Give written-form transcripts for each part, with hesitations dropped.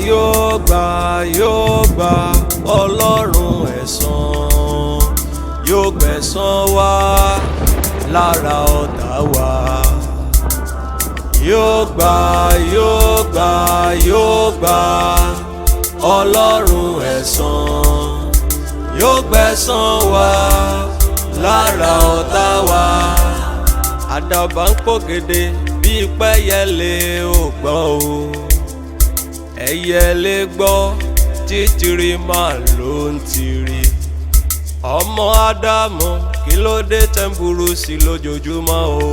yóò gbà Ọlọ́run ẹ̀san yóò gbẹ̀san wá lára ọ̀tá wa. Yóò gbà Ọlọ́run ẹ̀san yóò gbẹ̀san wá lára ọ̀tá wa. Àdàbà ń pògèdè bí pẹ́yẹlé ò gbọ́ o, ẹyẹlé gbọ́ títìrì máa ló ń tìrì. Ọmọ Ádámù kí ló dé tẹ́ ń burú sí lójoojúmọ́ o.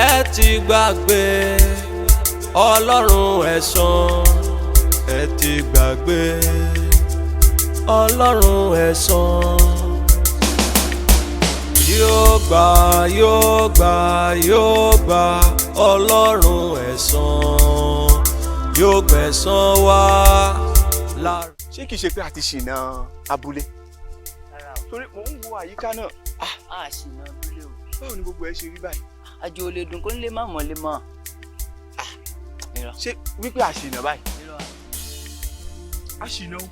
Ẹ ti gbàgbé Ọlọ́run ẹ̀san, ẹ ti gbàgbé Ọlọ́run ẹ̀san. Yóò gbà Ọlọ́run ẹ̀san yóò gbẹ̀san wá lára. Ṣé kìí ṣe pé a ti ṣìnà abúlé? Torí mò ń wo àyíká náà. Ṣìnà abúlé o. Báwo ni gbogbo ẹ ṣe rí báyìí? Àjò ò lè dùn kó lè má mọ̀ lè mọ̀. Ṣé wípé a ṣìnà báyìí? A ṣìnà o.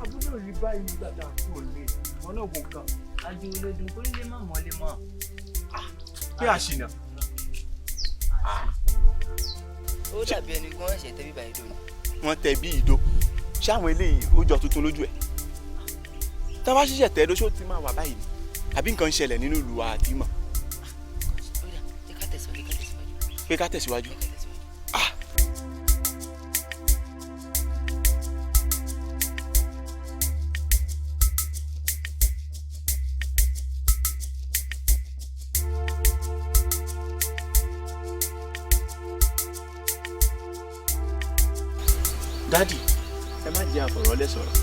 Abúlé ò rí báyìí nígbà tá a kúrò lé wọn náà gùn kan. Àjò ò lè dùn kó lè má mọ̀ lè mọ̀. Pé a ṣìnà. Ó dàbí ẹni gan ẹ̀ṣẹ̀ tẹ́ bíbá ìdó ni. Wọ́n tẹ bí ìdó. Ṣé àwọn eléyìí ó jọ tuntun lójú ẹ̀? Tá a bá ṣiṣẹ́ tẹ́ lóṣó ti máa wà báyìí ni àbí nǹkan ń ṣẹlẹ̀ nínú ìlú wa àti mọ̀. Pé ká tẹ̀síwájú. Dádì, ẹ má jẹ́ àfọ̀rọ̀lẹ̀ sọ̀rọ̀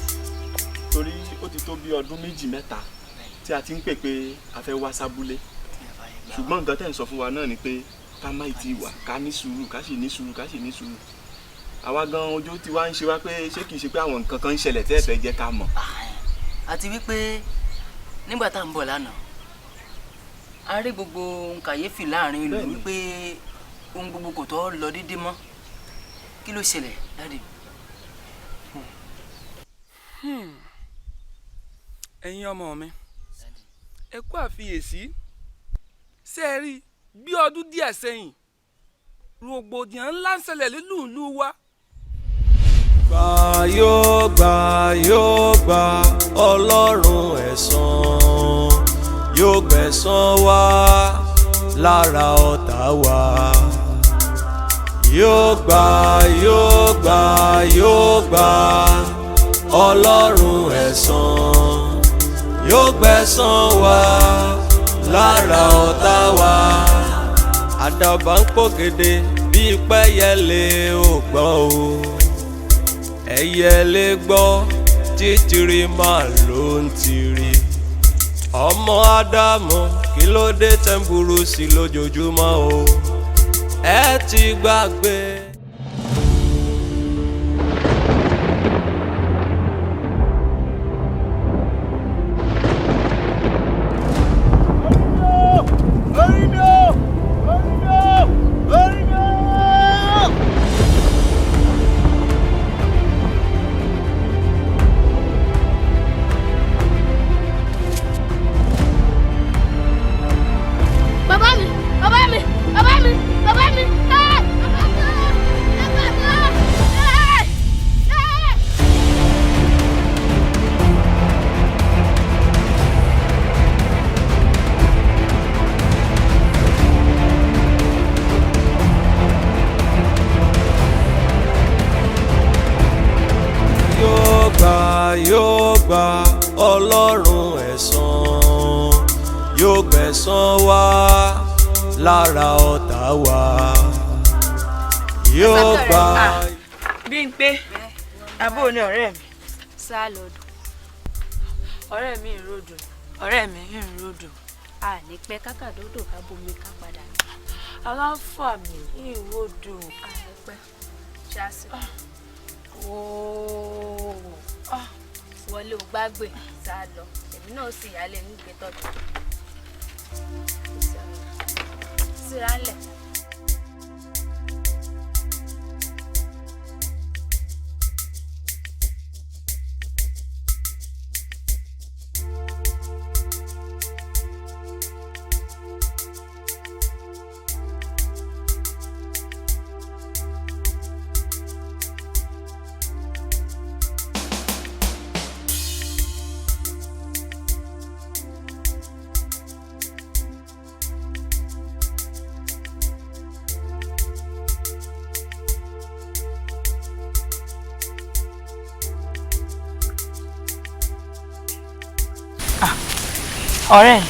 torí ó ti tó bí ọdún 2-3 tí a ti ń pè pé a fẹ́ wá sábúlé, ṣùgbọ́n nǹkan tẹ́ ń sọ fún wa náà ni pé ká má ti wà, ká ní sùúrù, ká sì ní sùúrù. Àwa gan ojú ti wá ń ṣe wá pé ṣé kìí ṣe pé àwọn nǹkan kan ń ṣẹlẹ̀ tẹ́ ẹ fẹ́ jẹ́ ká mọ̀. Àti wípé nígbà tá à ń bọ̀ lánàá a rí gbogbo kàyéfì láàrin ìlú wípé ohun gbogbo kò tó lọ dédé mọ́. Kí ló ṣẹlẹ̀ dáàdì? Ẹ̀yin ọmọ mi, ẹ kú àfiyèsí. Ṣé ẹ rí bí ọdún díẹ̀ sẹ́yìn rògbòdìyàn ńlá ń ṣẹlẹ̀ nínú ìlú wa. Yóò gbà Ọlọ́run ẹ̀san yóò gbẹ̀san wá lára ọ̀tá wa. Yóò gbà Ọlọ́run ẹ̀san yóò gbẹ̀san wá lára ọ̀tá wa. Àdàbà ń pògèdè bí pẹ́yẹlé ò gbọ́ o, ẹyẹlé gbọ́ títìrì máa ló ń tìrì. Ọmọ Ádámù kí ló dé tẹ́ ń burú sí lójoojúmọ́ o. Ẹ ti gbàgbé. Yóò gbà Ọlọ́run ẹ̀san yóò gbẹ̀san wá lára ọ̀tá wa. Yóò gbà. Bímpé, àbó ni ọ̀rẹ́ mi. Sá lọ́dún. Ọ̀rẹ́ mi ń rodò. Ọ̀rẹ́ mi ń rodò. A ní pẹ́ kákàdódò ká bomi ká padà ní. Aláfà mi ń rodò. A ní pẹ́ ṣáàṣì. Wọlé ò gbàgbé sá lọ. Èmi náà sì yálé ní gbé tọ́jú. Síra ńlẹ̀. ọ̀rẹ́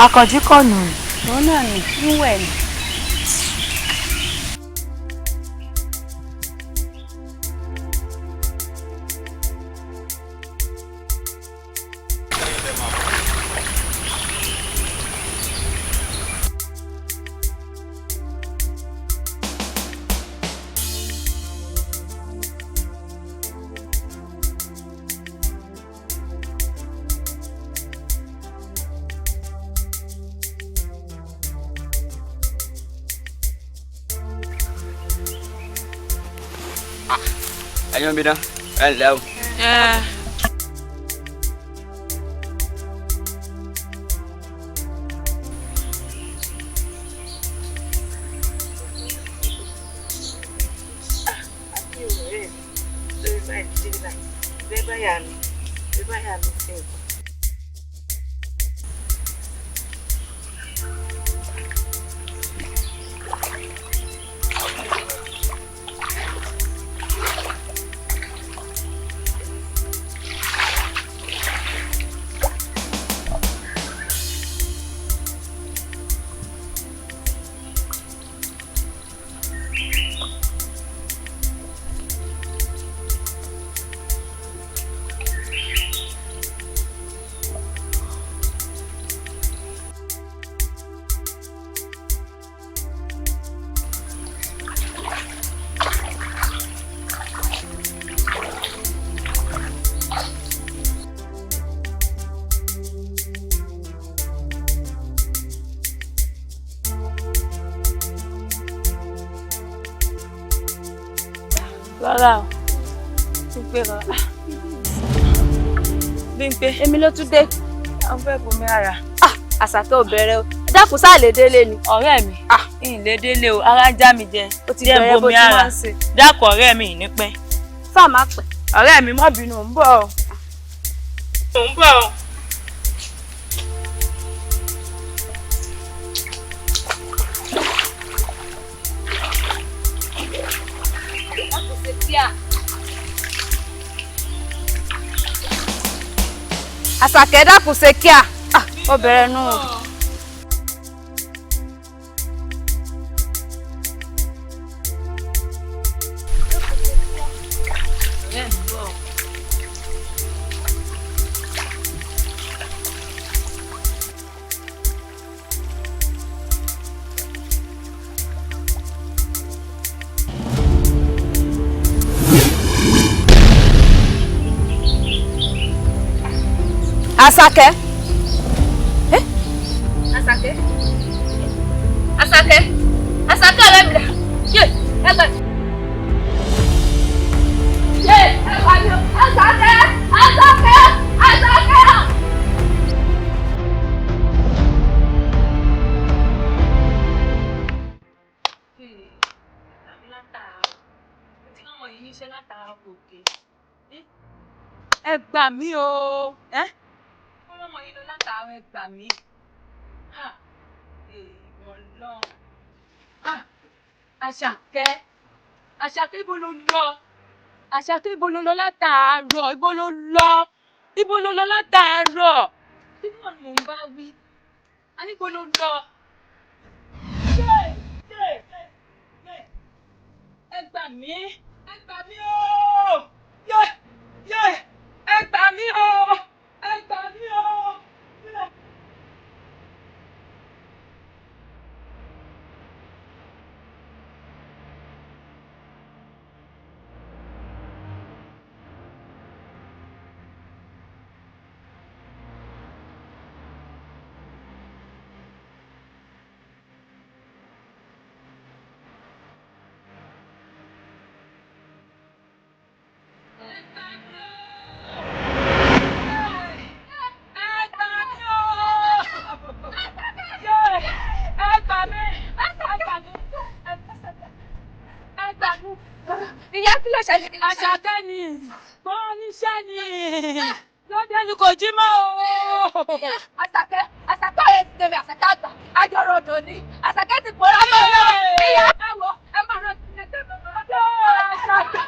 akànjí kọ̀nù. òun náà ni níwẹ̀ ni. Anh em biết đó, anh đâu? Rárá o. Bímpé rárá. Bímpé. Èmi ló tún dé. Àwọn fẹ́ bomi ara. Àṣàkẹ́ ò bẹ̀rẹ̀ o. Ẹ dákun sáà lè délé ni. Ọ̀rẹ́ mi. Ìyìn lè délé o. Ara ń já mi jẹ. Ó ti bẹ̀rẹ̀ bó ti máa ń ṣe. Dákun ọ̀rẹ́ mi ní pẹ́. Fáà má pẹ́. Ọ̀rẹ́ mi má bínú, ń bọ̀ o. Ń bọ̀ o. Àṣàkẹ́ dákun ṣe kíá. Ó bẹ̀rẹ̀ nù. Àṣàkẹ́. Àṣàkẹ́. Àṣàkẹ́. Àṣàkẹ́ ọ̀rẹ́ mi dà. Yé ẹgbẹ́. Yé ẹgbẹ́ mi. Àṣàkẹ́. Àṣàkẹ́. Àṣàkẹ́. Ẹ gbà mí o. Ọmọ yìí ló látàárọ̀ ẹ gbà mí. Àṣàkẹ́. Àṣàkẹ́ ibo ló lọ? Àṣàkẹ́ ibo ló lọ látàárọ̀? Ibo ló lọ? Ibo ló lọ látàárọ̀? Kí ni mò ń bá wí? A ní ibo ló lọ? Ẹ gbà mí. Ẹ gbà mí o. Ẹ gbà mí o. Ẹ gbà mí o. Ìyá kí ló ṣẹlẹ̀? Àṣàkẹ́ ni, mo níṣẹ́ ni, lọ́dẹ ni kò jí mọ́ o. Àṣàkẹ́ ọ̀rẹ́ ti tẹ̀lé Àṣàkẹ́ àgbà, àjọrò odò ni, Àṣàkẹ́ ti pòórá mọ́ lọ. Ìyá ẹ wo, ẹ máa rántí ní ẹgbẹ́ mi. Àṣàkẹ́.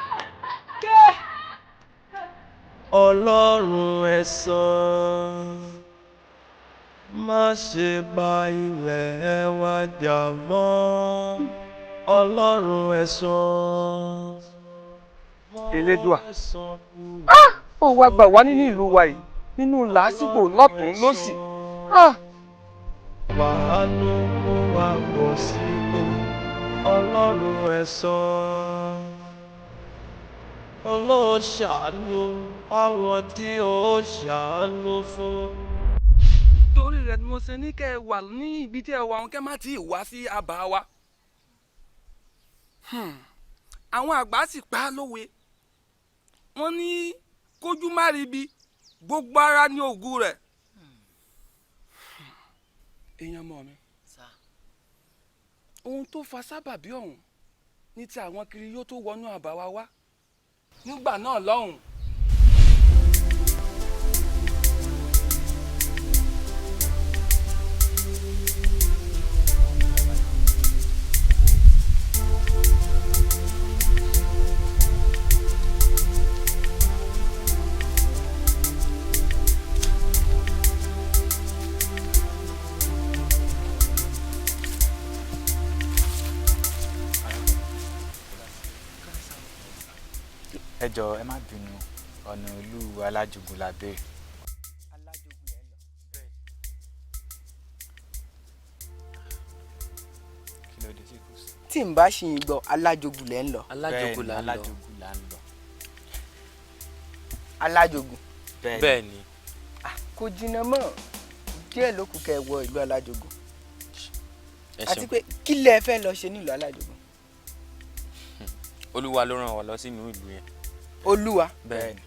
Ọlọ́run ẹ̀san ṣe bà ilẹ̀ wa jà mọ́ Ọlọ́run ẹ̀san. Elédùà ó wá gbà wá nínú ìlú wa yìí nínú làásìgbò lọ́tún lósì. Wàhánú mú wa bọ̀ sípò Ọlọ́run ẹ̀san. Ọlọ́run ṣàánú àwọn tí ó ṣàánú fún. Torí rẹ̀ ni mo ṣe ní kẹ́ ẹ wà ní ibi tí ẹ wà wọn kẹ́ má tí ì wá sí àbá wa. Àwọn àgbà sì pa á lówe wọ́n ní kójú má rí bi gbogbo ara ní ògùn rẹ̀. Èèyàn mọ̀ mi ohun tó fa sábàbí ọ̀hún ní ti àwọn kiri yóò tó wọnú àbá wa wá nígbà náà lọ́hùn. Ẹ jọ̀ọ́ ẹ má bínú ọ̀nà ìlú Alájogún la béèrè. Alájogún lẹ́ ń lọ. Kí ló dé tí kò sí? Tí n bá ṣì ń gbọ́ Alájogún lẹ́ ń lọ. Alájogún là ń lọ. Alájogún. Bẹ́ẹ̀ ni. Kò jìnnà mọ́ díẹ̀ ló kù kẹ́ ẹ wọ ìlú Alájogún. Àti pé kí lẹ fẹ́ lọ ṣe nílùú Alájogún? Olúwa ló rán wa lọ sínú ìlú yẹn. Olúwa. Bẹ́ẹ̀ ni.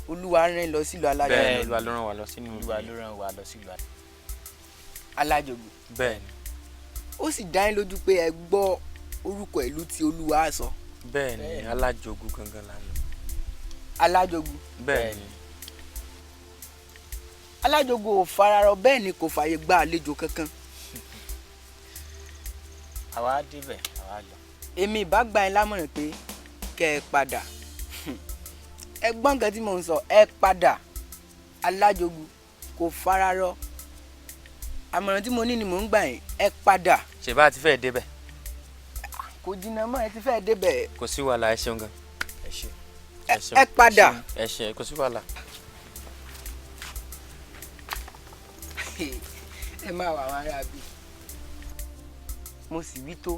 Olúwa rán lọ sílùú Alájogún. Bẹ́ẹ̀ ni Olúwa ló rán wa lọ sínú ìlú. Olúwa ló rán wa lọ sílùú Alájogún. Bẹ́ẹ̀ ni. Ó sì dá yín lójú pé ẹ gbọ́ orúkọ ìlú tí Olúwa sọ. Bẹ́ẹ̀ ni Alájogún gangan la ń lọ. Alájogún. Bẹ́ẹ̀ ni. Alájogún ò fararọ bẹ́ẹ̀ ni kò fààyè gba àlejò kankan. Àwa débẹ̀ àwa lọ. Èmi ìbá gbà yín lámọ̀ràn pé kẹ́ ẹ padà. Ẹ gbọ́ nǹkan tí mò ń sọ, ẹ padà. Alájogún kò fararọ. Àmọ̀ràn tí mo ní ni mò ń gbà yín, ẹ padà. Ṣé bá ti fẹ́ débẹ̀? Kò jìnnà mọ́ ẹ ti fẹ́ débẹ̀. Kò sí wàhálà ẹ ṣeun gan. Ẹ ṣé. Ẹ padà. Ẹ ṣé kò sí wàhálà. Ẹ máa wà wọn ará bí. Mo sì wí tó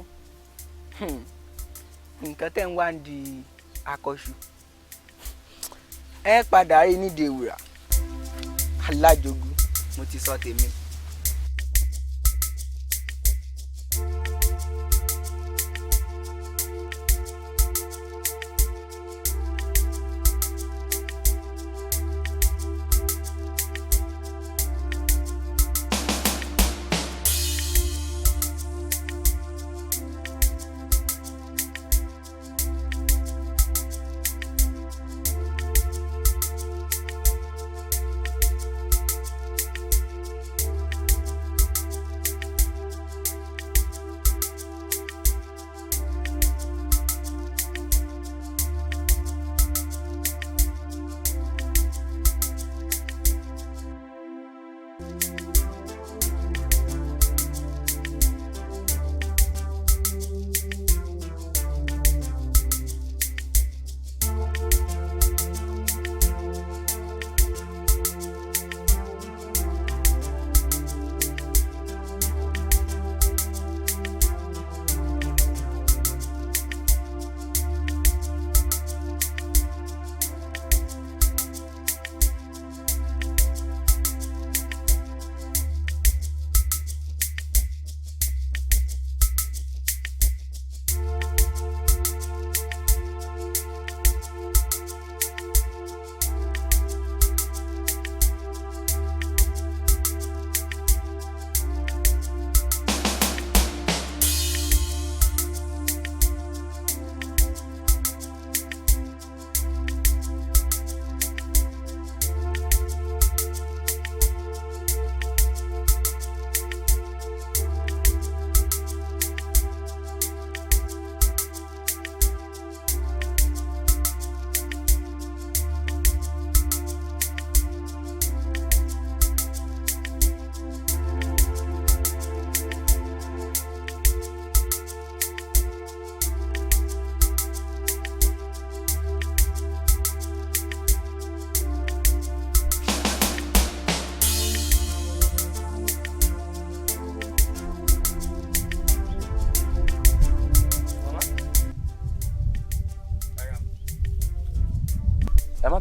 nǹkan tẹ́ ń wá ń di akọ́ṣu ẹ padà rí nídìí ewúrà. Alájogún mo ti sọ tèmi.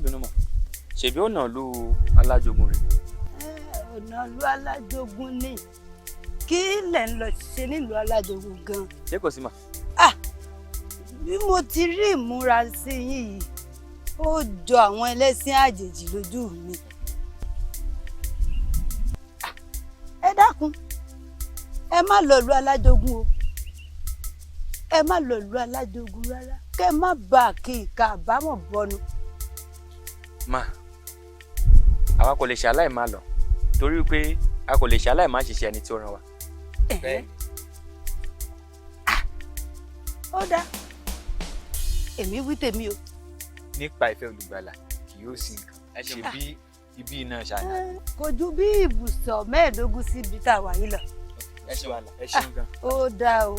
bínú mọ́. Ṣebí ọ̀nà ìlú alájogun rẹ̀. Ọ̀nà ìlú alájogun ni. Kí lẹ̀ ń lọ ṣe nílùú alájogun gan? Ṣé kò sí mà? Bí mo ti rí ìmúra sí yín yìí, ó jọ àwọn ẹlẹ́sìn àjèjì lójú mi. Ẹ dákun, ẹ má lọ ìlú alájogun o. Ẹ má lọ ìlú alájogun rárá. Kẹ́ má bà kí ìka àbámọ̀ bọnu. Mà, àwa kò lè ṣàláì má lọ torí pé a kò lè ṣàláì má ṣiṣẹ́ ẹni tí ó rán wa. Ó dáa. Èmi wí tèmi o. Nípa ìfẹ́ olùgbàlà kì yóò sí nǹkan. Ṣe bí ibi iná ṣáà. Kò ju bí ibùsọ̀ 15 síbi tá a wà yìí lọ. Ẹ ṣe wàhálà. Ẹ ṣeun gan. Ó dáa o.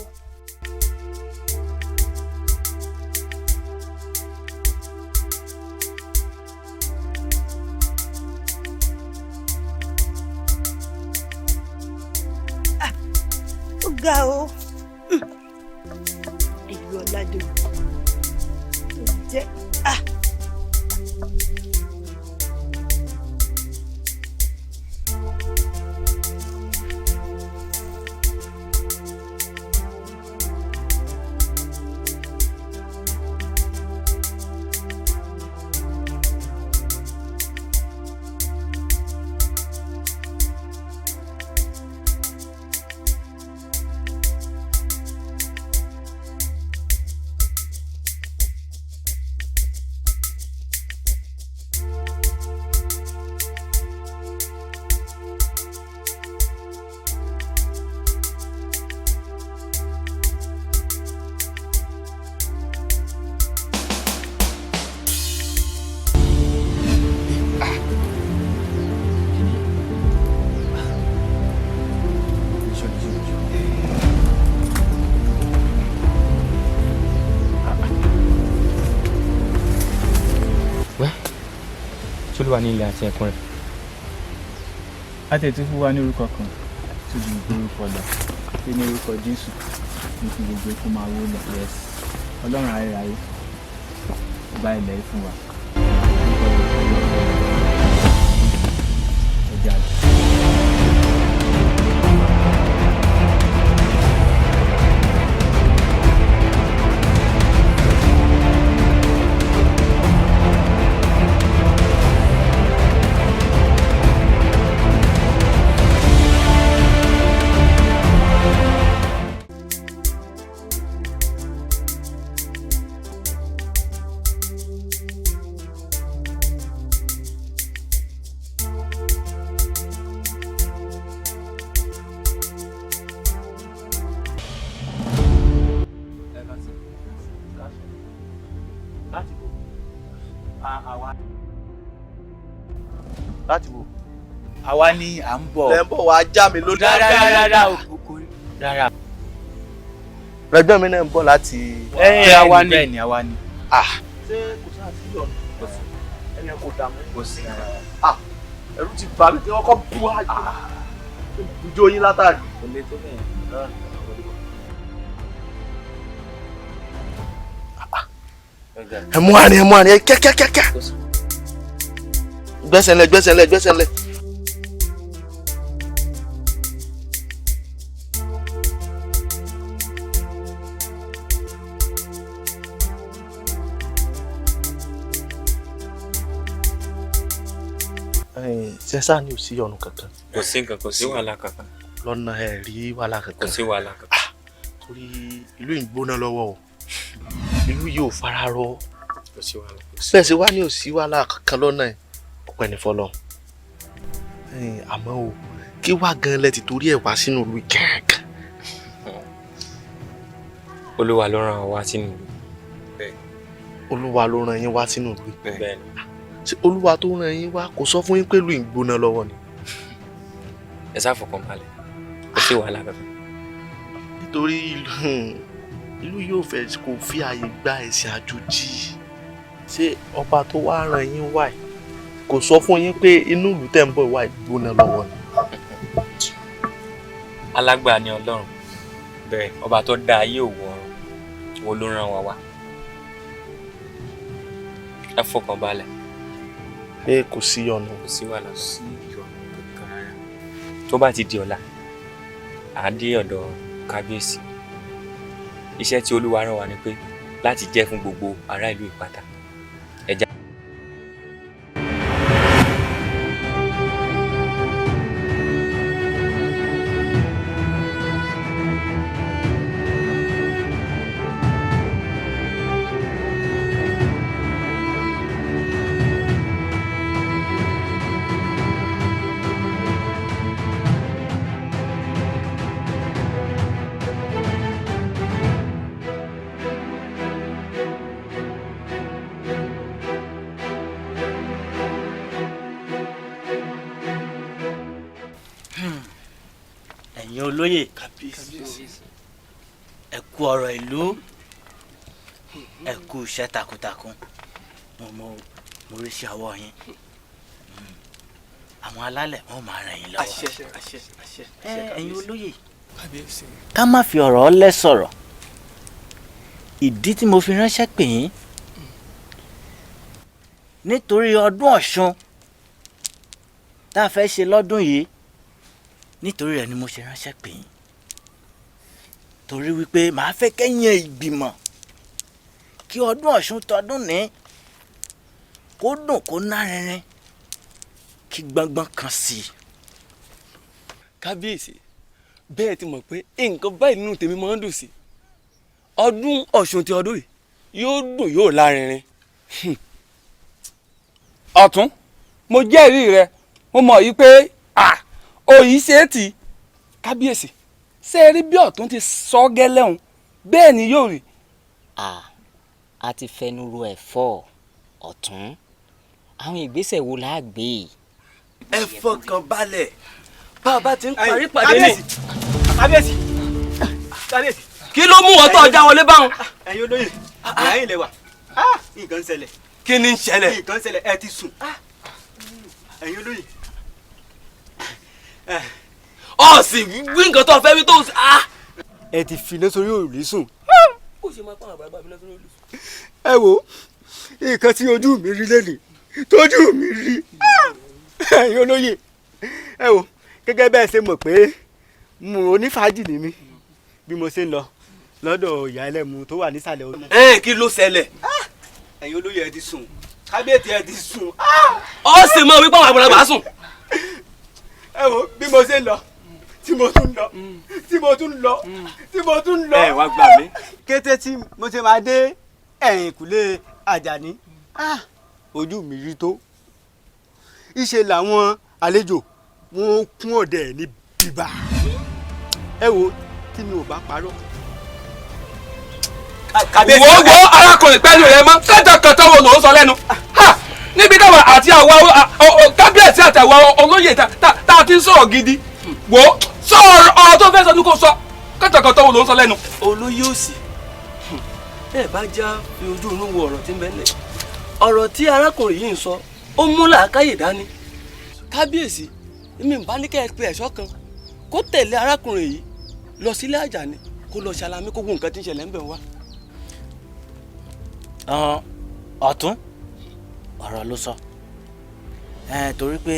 Ó ga o. Ìlú Ọlájogun jẹ́ Olúwa ní ilé àti ẹ̀kún rẹ̀. A tètè fún wa ní orúkọ kan tó ju orúkọ lọ pé ní orúkọ Jésù ní kí gbogbo ikú máa wó lọ. Ọlọ́run ayérayé gba ilẹ̀ fún wa. Ẹja àti. Láti wo? Àwa ni à ń bọ̀. Lẹ́ ń bọ̀ wá já mi lójú. Rárá. Ẹgbẹ́ mi náà ń bọ̀ láti. Àwa ni. Bẹ́ẹ̀ ni àwa ni. Ṣé kò sáà sí ọ̀nà? Ẹni kò dààmú. Kò sí rárá. Ẹ̀rù ti bà mí kí wọ́n kọ́ bú àjò. Ìjó yín látàrí. Kò lè tó bẹ́ẹ̀. Ẹ mú àárín kíákíákíá. Gbẹ́sẹ̀lẹ̀. Sẹ́sà ni ò sí ọ̀nà kankan. Kò sí nǹkan, kò sí wàhálà kankan. Lọ́nà ẹ̀ rí wàhálà kankan. Kò sí wàhálà kankan. Torí ìlú ìgbóná lọ́wọ́ o. Ìlú yóò fara rọ. Kò sí wàhálà. Bẹ́ẹ̀ sì wá ní ò sí wàhálà kankan lọ́nà ẹ̀. Ọpẹ́ ní fọlọ́. Àmọ́ o kí wá gan lẹ ti torí ẹ̀ wá sínú ìlú gángan. Olúwa ló rán wa sínú ìlú. Bẹ́ẹ̀. Olúwa ló rán yín wá sínú ìlú. Bẹ́ẹ̀. Ṣé Olúwa tó rán yín wá kò sọ fún yín pé ìlú ìgbóná lọ́wọ́ ni? Ẹ sá fọkàn balẹ̀. Kò sí wàhálà kankan. Nítorí ìlú yóò fẹ́ kó fi ààyè gba ẹ̀sìn àjòjì. Ṣé ọba tó wá rán yín wá yìí kò sọ fún yín pé inú ìlú tẹ́ ń bọ̀ wá ìgbóná lọ́wọ́ ni? Alágbára ni Ọlọ́run. Bẹ́ẹ̀ ọba tó dá ayé òwò ọ̀run wo ló rán wa wá. Ẹ fọkàn balẹ̀. pé kò sí ọ̀nà. Kò sí wàhálà sí ìyọnu kankan rárá. Tó bá ti di ọ̀la, à á dé ọ̀dọ̀ kábíyèsí. Iṣẹ́ tí Olúwa rán wa ni pé láti jẹ́ fún gbogbo ará ìlú ìpátá. Ẹja. olóyè ẹ kú ọ̀rọ̀ ìlú ẹ kú iṣẹ́ takuntakun mo rí sí ọwọ́ yín àwọn alálẹ̀ wọn máa ràn yín lọ́wọ́ ẹ̀yin olóyè ká má fi ọ̀rọ̀ ọlẹ́ sọ̀rọ̀ ìdí tí mo fi ránṣẹ́ pè yín nítorí ọdún Ọ̀ṣun tá a fẹ́ ṣe lọ́dún yìí nítorí rẹ̀ ni mo ṣe ránṣẹ́ pè yín torí wípé màá fẹ́ kẹ́yìn ìgbìmọ̀ kí ọdún Ọ̀ṣun tọdún ní kó dùn kó nárinrin kí gbọ́ngbọ́n kan sí i. kábíyèsí bẹ́ẹ̀ ti mọ̀ pé nǹkan báyìí nínú tèmi máa ń dùn sí ọdún Ọ̀ṣun ti ọdún yìí yóò dùn yóò lárinrin. ọ̀tún mo jẹ́rìí rẹ mo mọ̀ yí pé òyì ṣe é tì í kábíyèsí ṣé ẹ rí bí ọ̀tún ti sọ gẹ́lẹ́hùn bẹ́ẹ̀ ni yóò rí. a ti fẹnu ro ẹ̀fọ́ ọ̀tún àwọn ìgbésẹ̀ wo la gbé. ẹ fọkàn balẹ̀ bá a bá ti ń parí pàdé ní. kábíyèsí kábíyèsí. kí ló mú wọn tó ọjà wọlé báwọn. ẹ̀yin olóyè ìyá yín lẹ wà nǹkan ń ṣẹlẹ̀. kí ni ń ṣẹlẹ̀. nǹkan ń ṣẹlẹ̀ ẹ ti sùn. ẹ̀yin olóyè. ọ sì wí nǹkan tó fẹ́ wí tó ń. ẹ ti fi iná sórí òrùlé sùn. ó ṣe máa pàwọn àgbàlagbà fi iná sórí òrùlé sùn. ẹ wo nǹkan tí ojú mi rí lẹ́nìí tójú mi rí. ẹ̀yin olóyè ẹ wo gẹ́gẹ́ bẹ́ẹ̀ ṣe mọ̀ pé mo onífàájì ni mí bí mo ṣe ń lọ lọ́dọ̀ ìyá ẹlẹ́mu tó wà nísàlẹ̀ omi. kí ló ṣẹlẹ̀. ẹ̀yin olóyè ẹ ti sùn kábíyèsí ẹ ti sùn. ó sì mọ wípé àwọn àgbàlagbà sùn. ẹ wo bí mo ṣe ń lọ tí mo tún lọ tí mo tún lọ tí mo tún lọ. ẹ wá gbà mí. kété tí mo ṣe máa dé ẹ̀yìnkùlé Àjàní ojú mi rí tó ìṣe làwọn àlejò wọn kún ọ̀dẹ̀ ní bíbá. ẹ wo tí mi ò bá parọ́. wo arákùnrin pẹ̀lú rẹ mọ́ kẹ́tọ̀kẹ́tọ̀ wo ló ń sọ lẹ́nu níbi táwọn àti àwa kábíyèsí àti àwa olóyè tá a ti ń sọ̀rọ̀ gidi wo sọ ọ̀rọ̀ tó fẹ́ sọ ní kò sọ kẹ́tọ̀kẹ́tọ̀ wo ló ń sọ lẹ́nu. olóyè òsì ẹ bá já fi ojú inú wo ọ̀rọ̀ tí ń bẹ lẹ̀ ọ̀rọ̀ tí arákùnrin yìí ń sọ ó mú làákàyè dání. kábíyèsí èmi ń bá ní kẹ́ ẹ pe ẹ̀ṣọ́ kan kó tẹ̀lé arákùnrin yìí lọ sílé Àjàní kó lọ ṣàlàyé kó wo nǹkan tí ń ṣẹlẹ̀ ń bẹ̀ wá. ọ̀tún ọ̀rọ̀ ló sọ torí pé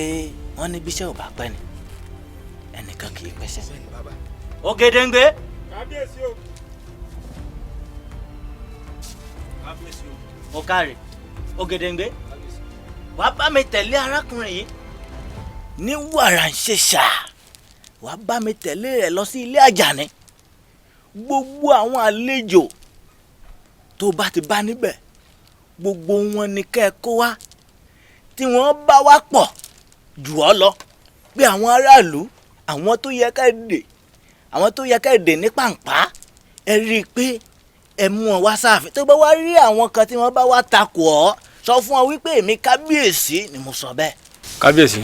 wọ́n ní bíṣẹ́ ò bá pẹ́ ni ẹnìkan kì í pẹ́sẹ́. Ògèdèngbé. kábíyèsí o. kábíyèsí o. ó káre Ògèdèngbé wàá bá mi tẹ̀lé arákùnrin yìí ní wàrà ń ṣe ṣá wàá bá mi tẹ̀lé rẹ̀ lọ sí ilé Àjàní gbogbo àwọn àlejò tó bá ti bá níbẹ̀ gbogbo wọn ni kẹ́ ẹ kó wá tí wọ́n bá wá pọ̀ jù ọ́ lọ pé àwọn aráàlú àwọn tó yẹ ká dè àwọn tó yẹ ká dè ní pàǹpá ẹ rí i pé ẹ mú wọn wá sáàfin tó bá wá rí àwọn kan tí wọ́n bá wá takò ọ́ sọ fún wọn wípé èmi kábíyèsí ni mo sọ bẹ́ẹ̀. kábíyèsí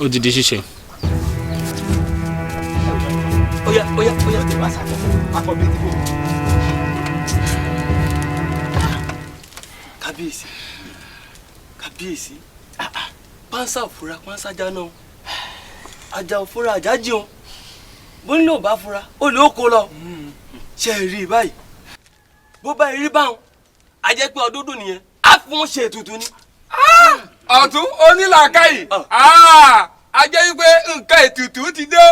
ó ti di ṣíṣe. Oya tẹ wá sábẹ́ akọ bíi dìbò. kábíyèsí pánsá òfura pánsá jáná ajá òfura ajá jẹun bó nílò bá fura ó lè ó kó lọ ṣe é rí i báyìí bó bá rí báwọn a jẹ́ pé ọdún dùn nìyẹn á fún ṣe ètùtù ni ọ̀tún onílàákàyè a jẹ́ wípé nǹkan ètùtù ti dé.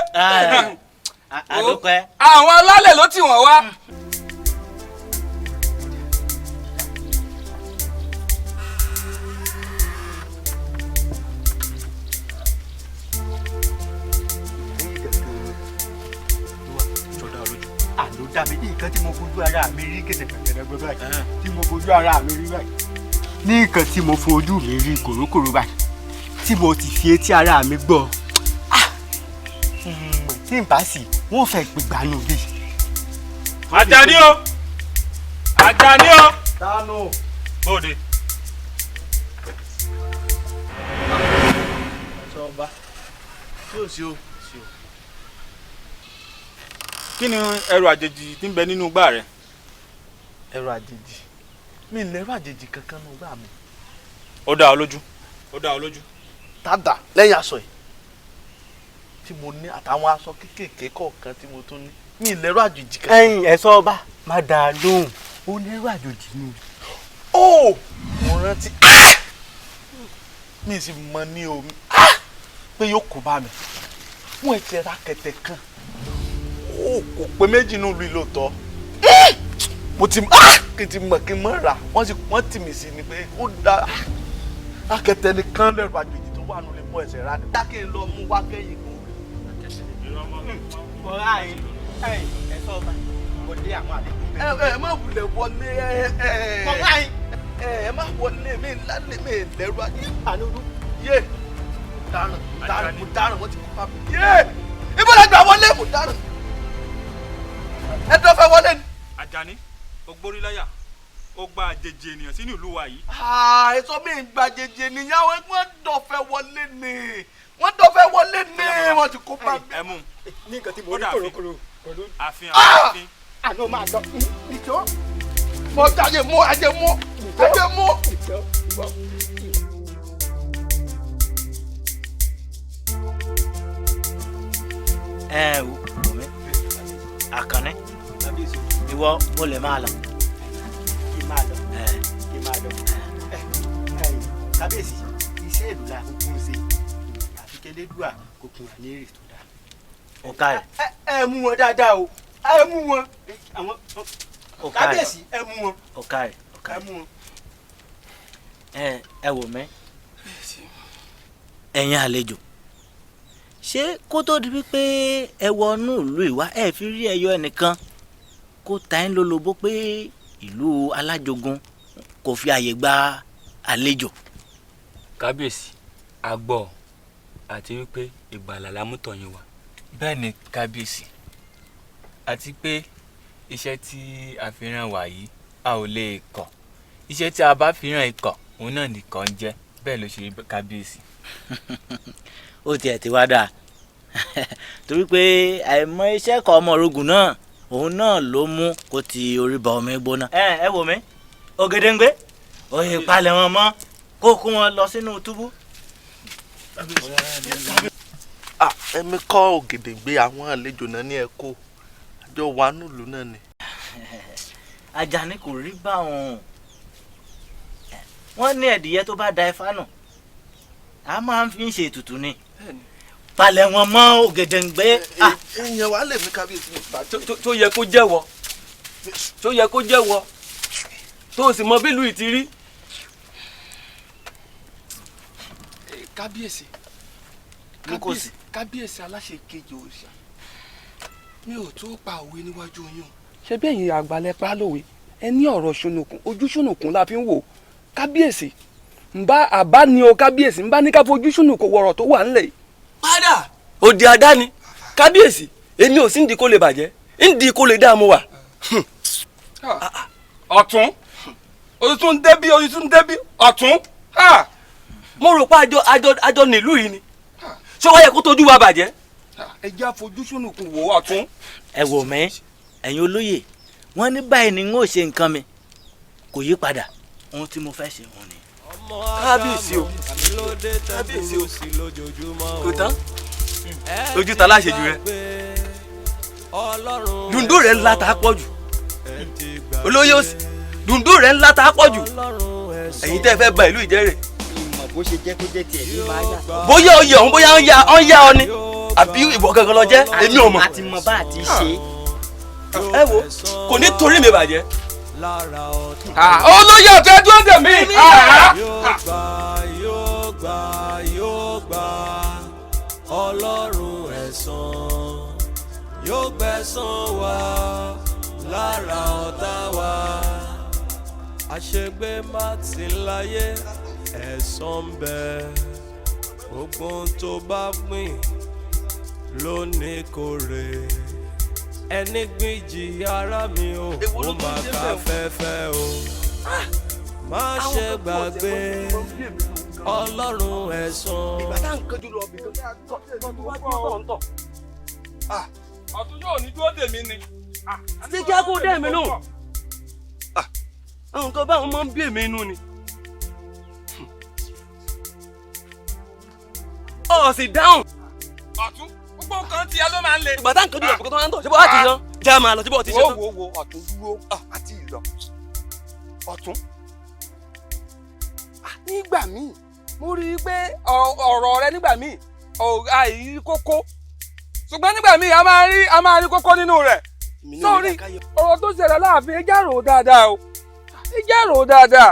àdúpẹ́. àwọn alálẹ̀ ló tì wọ́n wá. àló dá mi ní nǹkan tí mo fojú ara mi rí kẹ̀tẹ̀kẹ̀tẹ̀ gbọ́ báyìí tí mo fojú ara mi rí báyìí ní nǹkan tí mo fojú mi rí kòrókòró báyìí tí mo ti fi etí ara mi gbọ́ tí n bá sì wọ́n fẹ́ gbégbánú bí. Àjàní o Àjàní o. Tánú. Bóde. Sọ ọba tí ò sí o. Kí ni ẹrù àjèjì tí ń bẹ nínú igbá rẹ? Ẹrù àjèjì mi ń lẹ́rù àjèjì kankan nínú igbá mi. Ó dá ọ lójú. Ó dá ọ lójú. Tádà lẹ́yìn aṣọ yìí tí mo ní àtàwọn aṣọ kéékèèké kọ̀ọ̀kan tí mo tún ní mi ń lẹ́rù àjèjì kankan. ẹ̀yin ẹ̀sọ́ ọba má dáa lóhùn ó lẹ́rù àjòjì ni. ó mo rántí mi sì mọ ní omi pé yóò kó bá mi fún ẹ̀jẹ̀ rákẹ̀tẹ̀ kan ó kò pé méjì nínú ìlú ìlòtọ́ mo ti kí n ti mọ̀ kí n mọ̀ rà wọ́n tì mí sí ni pé ó da rákẹ̀tẹ̀ nìkan lẹ́rù àjòjì tó wà nílé mọ́ ẹsẹ̀ rà ní dákẹ́ lọ mú wá kẹ́yìn kó. bọ́lá ẹ̀sọ́ ọba mo dé àwọn àlejò bẹ́ẹ̀. ẹ má wulẹ̀ wọlé ẹ má wọlé mi lálẹ́ mi lẹ́rù àjòjì yé mo dáràn wọ́n ti kó pa mi yé ibo la gbà wọlé mo dáràn ẹ tó fẹ́ wọlé ni. Àjàní ó gbórí láyà ó gba àjèjì ènìyàn sínú ìlú wa yìí. èso mi ń gba àjèjì ènìyàn wọ́n dọ̀fẹ́ wọlé ni wọ́n dọ̀fẹ́ wọlé ni wọ́n ti kó pa mi. ẹ mú ní nǹkan tí mo rí kòrókòrò pẹ̀lú. àfihàn. àná máa lọ ìjọ. mo jáde mú ajé mú. ẹ wò mí Àkànní ìwọ mo lè máa lọ. kí n máa lọ kí n máa lọ. kábíyèsí iṣẹ́ ìlú la kúkú ń ṣe àfikẹ́lẹ́dùà kò kún wa ní èrè tó dáa. ọ̀ka ẹ̀. ẹ mú wọn dáadáa o ẹ mú wọn àwọn kábíyèsí ẹ mú wọn. ọ̀ka ẹ̀ ẹ mú wọn. ẹ wò mí ẹ̀yin àlejò ṣé kó tó di wípé ẹ wọnú ìlú ìwá ẹ fi rí ẹyọ ẹnìkan kó ta ń lólobó pé ìlú alájogun kò fi àyè gba àlejò. kábíyèsí a gbọ́ àti wípé ìgbàlà la mú tọ̀yìn wá. bẹ́ẹ̀ ni kábíyèsí àti pé iṣẹ́ tí a fi rán wa yìí a ò lè kọ̀ iṣẹ́ tí a bá fi rán ikọ̀ òun náà nìkan ń jẹ́ bẹ́ẹ̀ ló ṣe rí kábíyèsí. ó tiẹ̀ ti wá dáa torí pé àìmọ̀ iṣẹ́ kan ọmọ orogun náà òun náà ló mú kó ti orí ba omi gbóná. ẹ wò mí Ògèdèngbé òye palẹ̀ wọn mọ́ kó kó wọn lọ sínú túbú. ẹ̀mí kọ́ Ògèdèngbé àwọn àlejò náà ní ẹ̀kọ́ àjọ wà nílùú náà ni. Àjàní kò rí báwọn wọ́n ní ẹ̀dìyẹ tó bá da ifá nù a máa ń fi ń ṣe ètùtù ni palẹ̀ wọn mọ́ Ògèdèngbé. ìyẹn wàá lè mí kábíyèsí mi bá tó yẹ kó jẹ́wọ́ tó yẹ kó jẹ́wọ́ tó o sì mọ bí ìlú yìí ti rí. kábíyèsí kábíyèsí aláṣẹ kejì òòṣà mi ò tó pa òwe níwájú yín o. ṣé bí ẹ̀yin àgbàlẹ̀ pa lówe ẹ ní ọ̀rọ̀ ṣùnùkùn ojú ṣùnùkùn la fi ń wò kábíyèsí nbá àbá ni o kábíyèsí nbá ní ká fojú ṣùnùkùn wọ̀rọ̀ tó wà ńlẹ̀ yìí. padà òde àdáni kábíyèsí èmi ò sí ndí kó lè bàjẹ́ ndí kó lè dààmú wa. ọ̀tún oṣù débí ọ̀tún. mo rò pé àjọ nílùú yìí ni ṣé wọ́n yẹ kó tójú wa bàjẹ́. ẹ jẹ́ àfojú ṣùnùkùn wò ọ̀tún. ẹ wò mí ẹ̀yin olóyè wọ́n ní báyìí ni n ó ṣe nǹkan mi kò yí padà ohun tí mo fẹ́ ṣe wọn ni. kábíyèsí o kábíyèsí o kò tán lójú ta láṣejù rẹ dùndú rẹ ńlá tá a pọ̀ jù olóyè òsì dùndú rẹ ńlá tá a pọ̀ jù ẹ̀yin tẹ́ fẹ́ bà ìlú ìjẹ́ rẹ̀ bó ṣe jẹ́ kó jẹ́ tiẹ̀ ní máa yàtọ̀. bóyá oyè ọ̀hún bóyá ń yá ọ ni àbí ìwọ gangan lọ jẹ́ èmi ò mọ̀. àti mọ̀ bá àti ṣe. ẹ wo kò ní torí mi bàjẹ́. olóyè ọ̀tẹ̀ dúró dè mí. yóò gbà ọlọ́run ẹ̀san yóò gbẹ̀san wa lára ọ̀tá wa àṣegbé má ti láyé ẹ̀san ń bẹ gbogbo tó bá gbìn ló ní kórè ẹni gbìjì ara mi ò ó máa ká fẹ́fẹ́ o má ṣe gbàgbé ọlọ́run ẹ̀san. ìgbà tá à ń kanjú lọ bìkan ọ̀tún yóò ní dúró dè mí ni. ṣé kí á kó dé mi nù. àwọn nǹkan báwọn máa ń bí èmi inú ni. ọ̀ sì dáhùn. ọ̀tún gbogbo nǹkan tiẹ̀ ló máa ń le. ìgbà tá à ń kanjú lọ bìkan tó máa ń tọ̀ ṣé bọ́ wá ti yan já máa lọ ṣé bọ́ ti ṣe tán. wo ọ̀tún dúró àti ìlọ ọ̀tún. nígbà míì mo rí i pé ọ̀rọ̀ rẹ nígbà míì àìrí kókó ṣùgbọ́n nígbà míì a máa rí kókó nínú rẹ̀. sórí ọ̀rọ̀ tó ṣẹlẹ̀ láàfin ẹ jẹ́ rò ó dáadáa o ẹ jẹ́ rò ó dáadáa.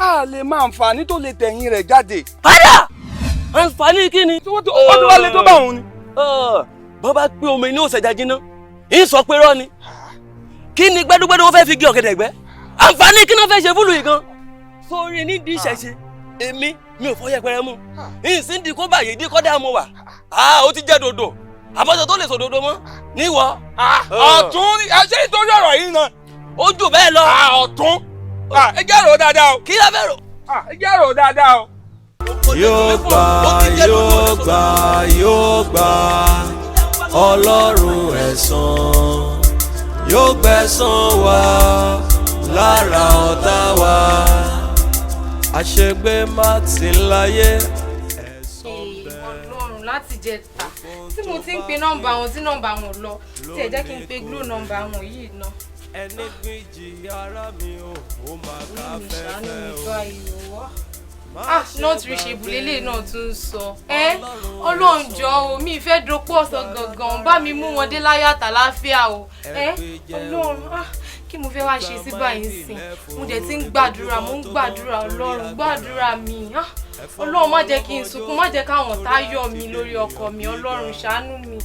a lè máa àǹfààní tó lè tẹ̀yìn rẹ̀ jáde. padà àǹfààní kí ni. ó tún wá lè tó bá òun ni. bọ́ bá pé omi ní òṣèjà jiná ń sọ pé rọ́ ni kí ni gbẹ́dúgbẹ́dú wọ́n fẹ́ fi gé ọ̀gẹ̀dẹ̀ gbẹ́ àǹfààní kí ni wọ́n fẹ́ ṣe fúlù yìí gan. sórí nídìí ìṣẹ̀ṣe èmi mi ò fọ́ yẹpẹrẹ mú ìsìn di kó báyìí di kọ́dà mo wà ó ti jẹ́ dòdò àbọ̀sọ̀ tó lè sọ dòdò mọ́ níwọ̀. ọ̀tún ṣé nítorí ọ̀rọ̀ yìí náà. ó jù bẹ́ẹ̀ lọ. ọ̀tún ẹ jẹ́ rò ó dáadáa o. kí la fẹ́ rò. ẹ jẹ́ rò ó dáadáa o. yóò gbà ọlọ́run ẹ̀san yóò gbẹ̀san wa lára ọ̀tá wa àṣegbé má ti láyé ẹ̀san bẹ́ẹ̀. Ọlọ́run láti jẹta tí mo ti ń pe nọ́mbà wọn tí nọ́mbà wọn lọ tí ẹ jẹ́ kí n pe glo nọ́mbà wọn yìí ná. ẹni gbìjì ara mi ò ó máa ká fẹ́fẹ́ o. not reachable lélẹ̀ náà tún ń sọ. Ọlọ́run jọ̀ọ́ o mi ìfẹ́ dopò ọ̀sán gangan bá mi mú wọn dé láyọ̀ àtàláfíà o. Ọlọ́run kí mo fẹ́ wá ṣe sí báyìí sìn mo dẹ̀ ti ń gbàdúrà mo ń gbàdúrà Ọlọ́run gbàdúrà mi. Ọlọ́run má jẹ́ kí n sunkún má jẹ́ káwọn tá yọ̀ mí lórí ọkọ mi Ọlọ́run ṣàánú mi.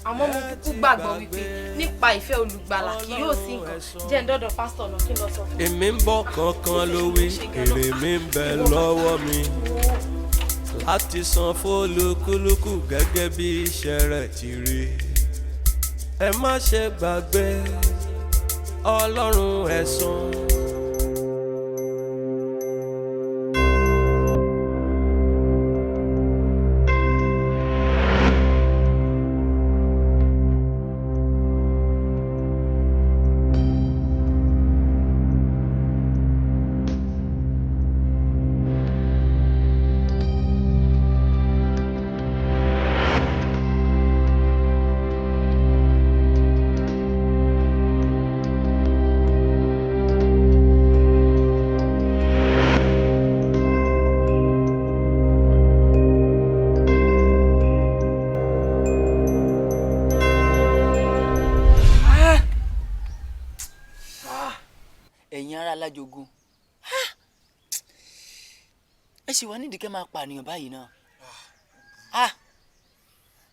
Àmọ́ mo kúkú gbàgbọ́ wípé nípa ìfẹ́ olùgbàlà kì yóò sí nǹkan jẹ́ ń dọ́dọ̀ pásítọ̀ náà kí n lọ sọ fún mi. èmi ń bọ̀ kankan lówí èrè mi ń bẹ lọ́wọ́ mi láti san fólúkúlùkù gẹ́gẹ́ bí iṣẹ́ rẹ̀ ti rí. ẹ má ṣe gbàgbé ọlọ́run ẹ̀san. alájogun ẹ sì wá nídìí kẹ́ máa pànìyàn báyìí náà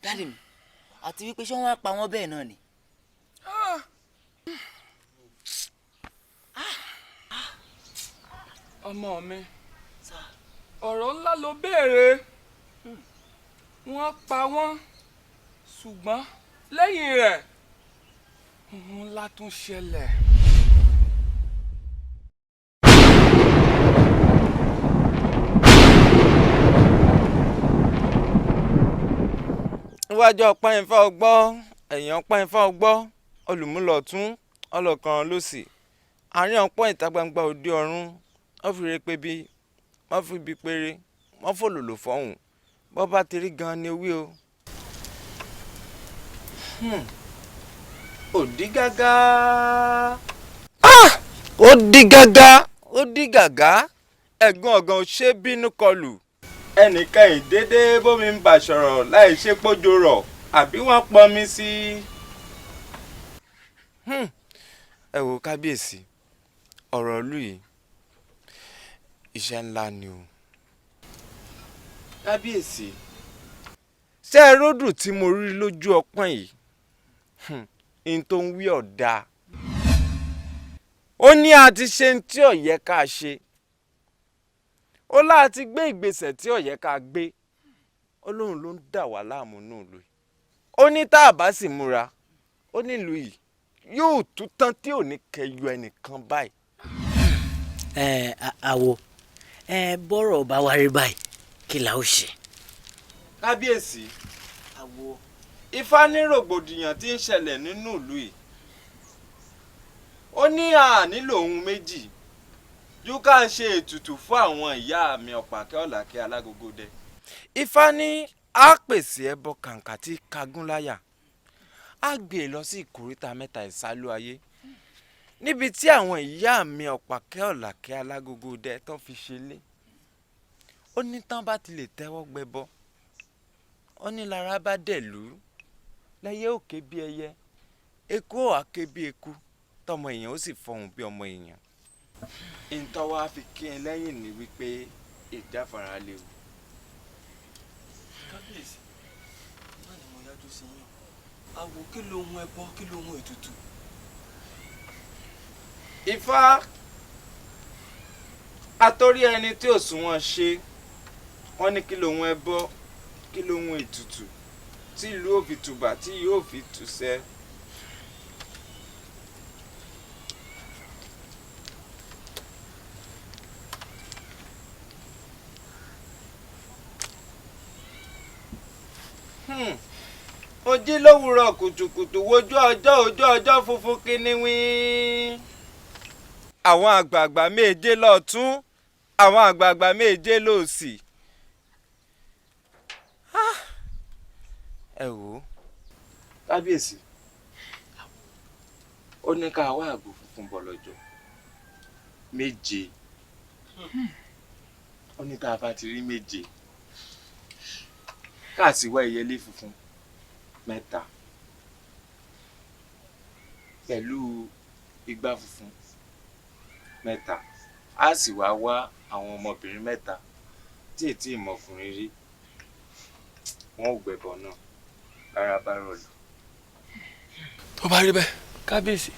dáàdì mi àti wípé ṣé wọ́n á pa wọ́n bẹ́ẹ̀ náà ni. ọmọ mi ọ̀rọ̀ ńlá ló béèrè wọ́n pa wọ́n ṣùgbọ́n lẹ́yìn rẹ̀ ohun ńlá tún ṣẹlẹ̀. níwájú ọpọ́n ifá ọgbọ́ ẹ̀yìn ọpọ́n ifá ọgbọ́ olùmúlọ̀tún ọlọ́kan lósì àárín ọpọ́n ìta gbangba òde ọ̀run wọ́n fi re pé bí wọ́n fi bí péré wọ́n fòlòlò fọ́hùn bọ́ bá ti rí gan-an ni wí o. ó di gágá. ó di gágá ó dí gàgá ẹ̀gbọ́n ọ̀gàn ò ṣe bínú kọlù. ẹnìkan ìdédé bómi ń bà sọ̀rọ̀ láì ṣe pójò rọ̀ àbí wọ́n pọn mi sí. ẹ wo kábíyèsí ọ̀rọ̀ ìlú yìí iṣẹ́ ńlá ni o. kábíyèsí ṣé ẹ ródù tí mo rí lójú ọpọ́n yìí n tó ń wí ọ̀dà. ó ní a ti ṣe tí ó yẹ ká ṣe. ó láti gbé ìgbésẹ̀ tí ó yẹ ká gbé. ó lóun ló ń dà wá láàmú nù lù yìí. ó ní tá a bá sì múra ó nílùú yìí yóò tún tán tí ò ní kẹyọ ẹnìkan báyìí. àwo bọ́rọ̀ bá wá rí báyìí kí la ó ṣe. kábíyèsí àwo ifá ní rògbòdìyàn tí ń ṣẹlẹ̀ nínú ìlú yìí. ó ní a nílò ohun méjì ju ká ṣe ètùtù fún àwọn ìyá mi ọ̀pàkẹ́ ọ̀làkẹ́ alágogo dẹ. ifá ní a pèsè ẹbọ kàǹkà tí kagún láyà á gbé e lọ sí ìkóríta mẹ́ta ìsálú ayé níbi tí àwọn ìyá mi ọ̀pàkẹ́ ọ̀làkẹ́ alágogo dẹ tán fi ṣe lé. ó ní tán bá ti lè tẹ́wọ́ gbẹbọ ó ní lára bá dẹ̀lú lẹ́yẹ òkè bí ẹyẹ eku ò wá ké bí eku tọmọ èèyàn ó sì fọhùn bí ọmọ èèyàn. ìtọ́wọ́ á fi kí ẹ lẹ́yìn ní wípé ìjáfara léwu. kábíyèsí má ni mo yájú sí yín àwo kí lohun ẹbọ kí lohun ètùtù. ifá àtòrí ẹni tí ò sunwọ̀n ṣe wọ́n ní kí lohun ẹbọ kí lohun ètùtù tí ìlú ò fi tùbà tí yóò fi tùṣẹ́. ojí lówùúrọ̀ kùtùkùtù wojú ọjọ́ ojú ọjọ́ funfun kíníwín. àwọn àgbààgbà méje lọ́tún àwọn àgbààgbà méje lósì. ẹ wò ó kábíyèsí ó ní ká wá àgbò funfun bọ̀ lọ́jọ́ méje. ó ní tá a bá ti rí méje ká sì wá ẹyẹlé funfun mẹ́ta pẹ̀lú igbá funfun mẹ́ta á sì wá àwọn ọmọbìnrin mẹ́ta tí ètí ìmọ̀kùnrin rí wọn ò gbẹ̀bọ náà rárá bá rọlù. tó bá rí bẹ́ẹ̀ kábíyèsí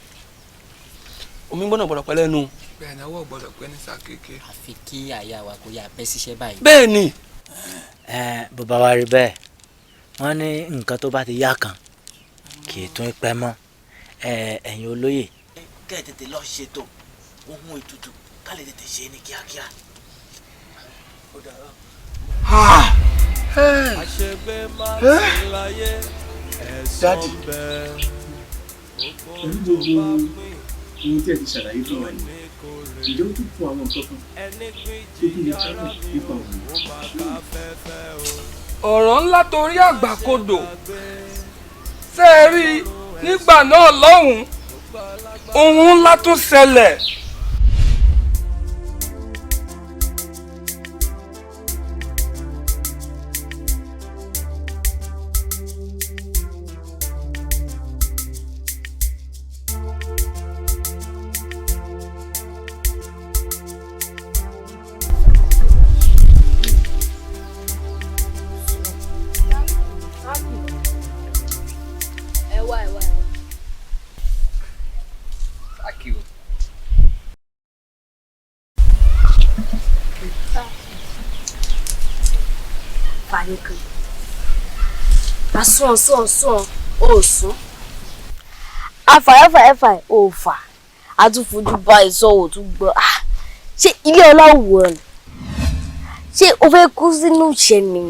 omi gbọ́dọ̀ pẹ́ lẹ́nu. bẹ́ẹ̀ náà wọ́n gbọ́dọ̀ pẹ́ ní sàkéèké. àfi kí àyà wa kó yá bẹ́ síṣẹ́ báyìí. bẹ́ẹ̀ ni. bó bá wá rí bẹ́ẹ̀ wọ́n ní nǹkan tó bá ti yá kan kì í tún pẹ́ mọ́. ẹ̀yin olóyè kẹ́ ẹ̀ tètè lọ ṣètò ohun ètùtù ká lè tètè ṣe é ní kíákíá. àṣegbé máa ti láyé ẹ̀sán bẹ́ẹ̀. pẹ̀lú gbogbo ohun tí ẹ ti ṣàlàyé fún wa yìí ìjọ tún fún àwọn nǹkan kan tó tún lè ṣàlàyé nípa òun. ọ̀rọ̀ ńlá torí àgbàkodò ṣe é rí nígbà náà lọ́hùn-ún ohun ńlá tún ṣẹlẹ̀. nìkan asún òsún afàyàfàyàfà òfà àtúfojú bá ìsọwò tún gbọ́ ṣé ilé ọlọ́wọ́ ni ṣé o fẹ́ kú sínú ìṣẹ́ ni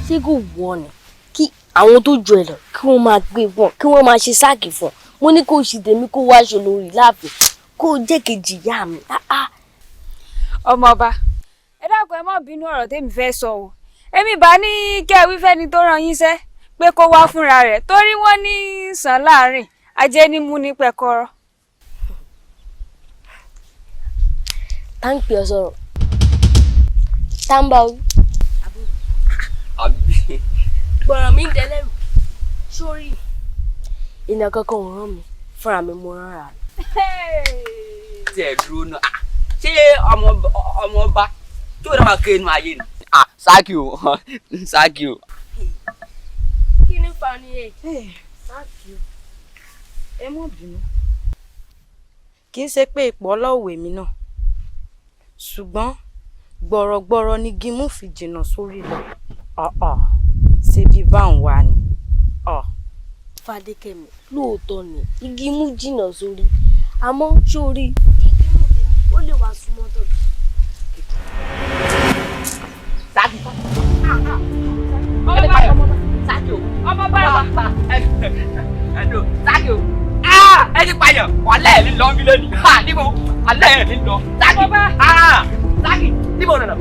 ṣé kò wọ́ ni kí àwọn tó jọ ẹ lọ kí wọ́n máa gbé wọn kí wọ́n máa ṣe sáàkì fún ọ mo ní kó ṣì tèmi kó wá aṣọ lórí láàfin kó jẹ́ kejì ìyá mi. ọmọọba ẹ dákun ẹ má bínú ọ̀rọ̀ tèmi fẹ́ sọ o èmi bá ní kí ẹ wí fẹ́ni tó rán yín ṣẹ́ pé kó wá fúnra rẹ̀ torí wọ́n ní sàn láàrin ajé ní mú ní pẹ̀kọ́rọ́. tá ń pè ọ sọ̀rọ̀ tá ń bá wí. gbọ̀ràn mi ń dẹlẹ́rù sórí ìnà kankan ò rán mi fúnra mi mo rán ra mi. tí ẹ dúró náà ṣé ọmọ ọba tí ó dábàá kéénu ayé ni. sáàkì o sáàkì o. kí ni fa ni ẹ sáàkì o ẹ mọ̀ bínú. kì í ṣe pé ipò ọlọ́wọ̀ èmi náà ṣùgbọ́n gbọ̀rọ̀gbọ̀rọ̀ ni gímú fi jìnnà sórí lọ ṣe bí báwọn wà ní. Fadékẹ́mi lóòótọ́ ni igi mú jìnnà sórí àmọ́ sórí igi mú tèmi ó lè wá súnmọ́ tọ̀dọ̀. sáàkì sáàkì o ọmọ bá ẹdùn sáàkì o ẹ ti pààyàn wàlẹ́ ẹ̀ ní lọ bí lónìí níbo wàlẹ́ ẹ̀ ní lọ sáàkì sáàkì níbo nana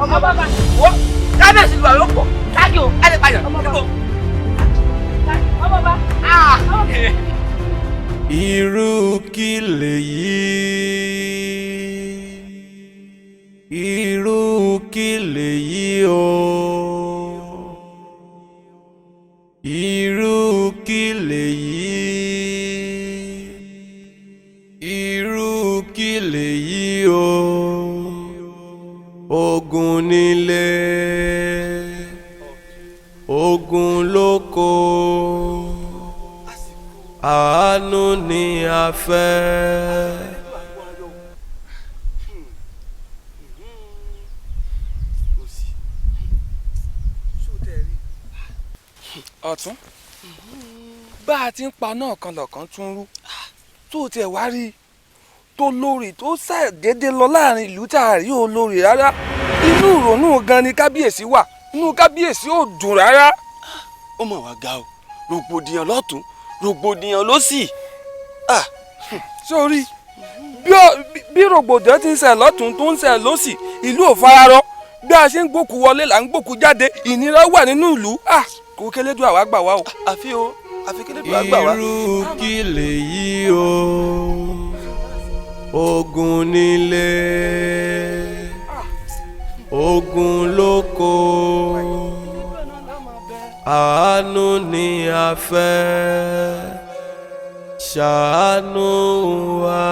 ọmọ bàbá wọ́n kábíyèsí lu àwọn pọ̀ sáàkì o ẹ ti pààyàn níbo. ọmọ bá irú kí lèyí irú kí lèyí o irú kí lèyí irú kí lèyí o ogun nílé ogun lóko àánú ni a fẹ́. ọ̀tún bá a ti ń pa náà kan lọ̀kan tún rú tó tiẹ̀ wá rí tó lórí tó ṣàdédé lọ láàrin ìlú tá a rí olórí rárá inú ìrònú gan ni kábíyèsí wà inú kábíyèsí ò dùn rárá. ó mà wá ga o rògbòdìyàn lọ́tún rògbòdìyàn lósì. sórí bí rògbòdìyàn ti ń ṣe lọ́tún tó ń ṣe lósì ìlú ò fararọ bí a ṣe ń gbókù wọlé là ń gbókù jáde ìnira wà nínú ìlú kò kélédùn àwa gbà wá o. àfi kélédùn àgbà wá. irú kí lèyí o ogun nílé ogun lóko àánú ni a fẹ́ ṣàánú wa.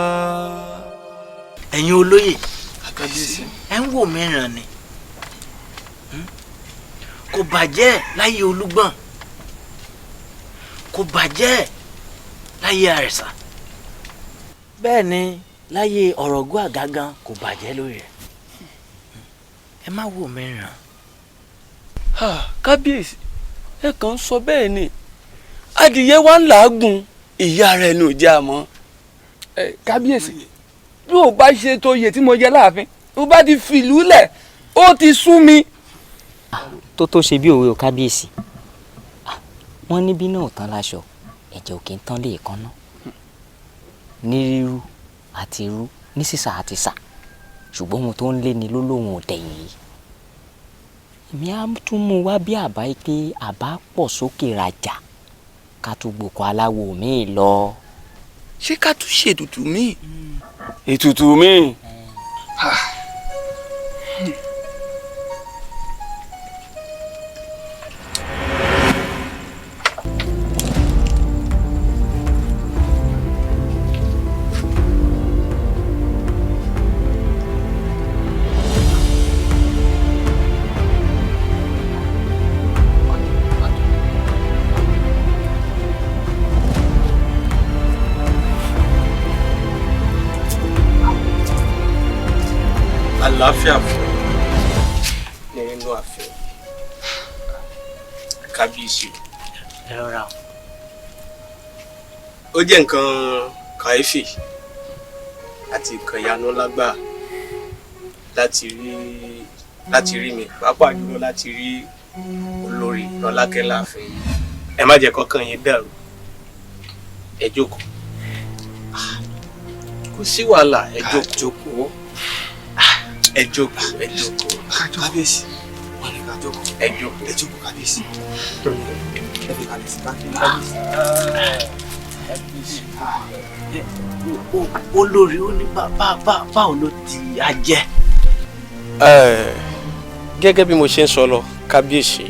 ẹ̀yin olóyè ẹ̀ ń wò mìíràn ni kò bàjẹ́ láyé olúgbọ̀n kò bàjẹ́ láyé àrẹ̀sà bẹ́ẹ̀ ni láyé ọ̀rọ̀gún àgágan kò bàjẹ́ lórí rẹ̀ ẹ má wò mìíràn. kábíyèsí ẹ kàn ń sọ bẹ́ẹ̀ ni adìyẹ wa ń làágùn ìyá rẹ̀ ní òjá mọ́. kábíyèsí bí o bá ṣe tó iye tí mo jẹ láàfin o bá ti fìlú lẹ̀ ó ti sú mi. tó ṣe bí òwe o kábíyèsí wọ́n ní bí náà tán láṣọ ẹ̀jẹ̀ òkè ń tán lè kan náà ní rírú àti irú ní sísà àti sà ṣùgbọ́n ohun tó ń lé ni lólóhùn òdẹ̀yìn yìí èmi á tún mú wá bí àbá yìí pé àbá pọ̀ sókè rajà ká tún gbòkó aláwo míì lọ. ṣé ká tún ṣètùtù míì. ètùtù míì. àlàáfíà fún nínú ààfin kábíyèsí. ẹ rọra. ó jẹ́ nǹkan kàyéfì àti nǹkan ìyanu lágbára láti rí mi pàápàá jùlọ láti rí olórí Lọ́lákẹ́ láàfin. ẹ má jẹ́ kọ́kàn yín dàrú ẹ jókòó kò sí wàhálà ẹ jókòó. ẹ jókòó kábíyèsí wọn ni ká jókòó ẹ jókòó kábíyèsí ẹ fi kalẹ̀ sí kábíyèsí. olórí ó ní báwo ló ti ajẹ́. Gẹ́gẹ́ bí mo ṣe ń sọ lọ kábíyèsí,